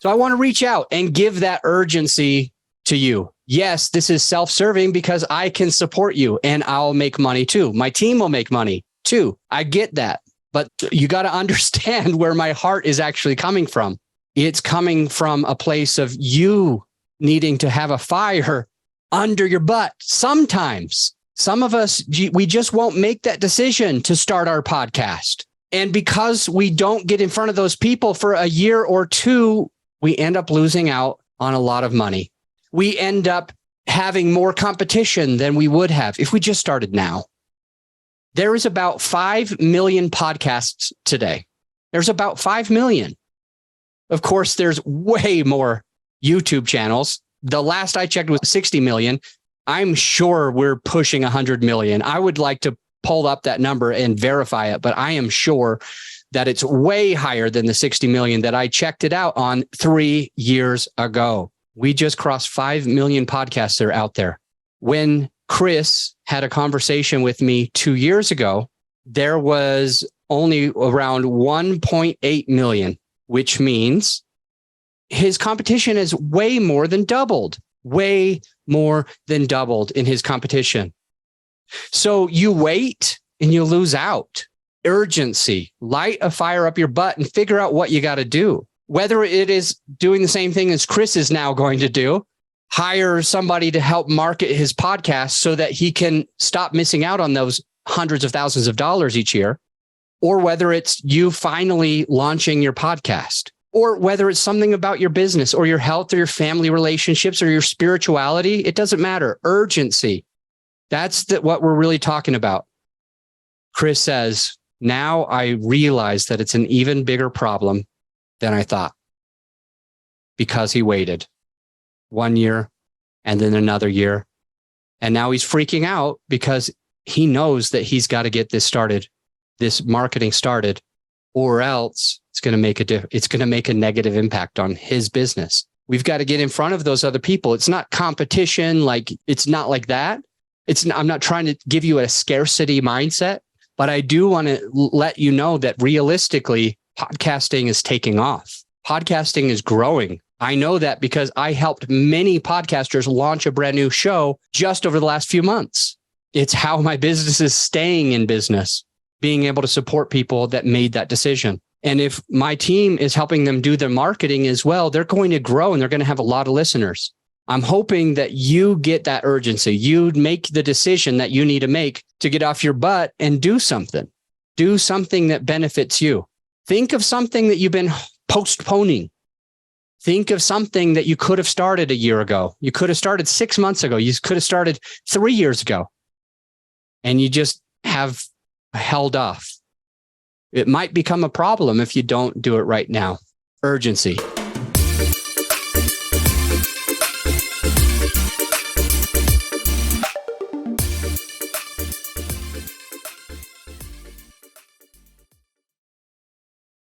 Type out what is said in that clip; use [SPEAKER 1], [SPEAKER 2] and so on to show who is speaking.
[SPEAKER 1] So I want to reach out and give that urgency to you. Yes, this is self-serving because I can support you and I'll make money too. My team will make money too. I get that. But you got to understand where my heart is actually coming from. It's coming from a place of you needing to have a fire under your butt. Sometimes, some of us, we just won't make that decision to start our podcast. And because we don't get in front of those people for a year or two, we end up losing out on a lot of money. We end up having more competition than we would have if we just started now. There is about 5 million podcasts today. There's about 5 million. Of course, there's way more YouTube channels. The last I checked was 60 million. I'm sure we're pushing 100 million. I would like to pull up that number and verify it, but I am sure that it's way higher than the 60 million that I checked it out on 3 years ago. We just crossed 5 million podcasts that are out there. When Chris had a conversation with me 2 years ago, there was only around 1.8 million, which means his competition is way more than doubled in his competition. So you wait and you lose out. Urgency, light a fire up your butt and figure out what you got to do. Whether it is doing the same thing as Chris is now going to do, hire somebody to help market his podcast so that he can stop missing out on those hundreds of thousands of dollars each year, or whether it's you finally launching your podcast, or whether it's something about your business or your health or your family relationships or your spirituality, it doesn't matter. Urgency. That's what we're really talking about. Chris says, now I realize that it's an even bigger problem than I thought because he waited 1 year and then another year. And now he's freaking out because he knows that he's got to get this started, this marketing started, or else it's going to make a negative impact on his business. We've got to get in front of those other people. It's not competition. It's not like that. I'm not trying to give you a scarcity mindset, but I do want to let you know that realistically, podcasting is taking off. Podcasting is growing. I know that because I helped many podcasters launch a brand new show just over the last few months. It's how my business is staying in business, being able to support people that made that decision. And if my team is helping them do their marketing as well, they're going to grow and they're going to have a lot of listeners. I'm hoping that you get that urgency. You make the decision that you need to make to get off your butt and do something. Do something that benefits you. Think of something that you've been postponing. Think of something that you could have started a year ago. You could have started 6 months ago. You could have started 3 years ago. And you just have held off. It might become a problem if you don't do it right now. Urgency.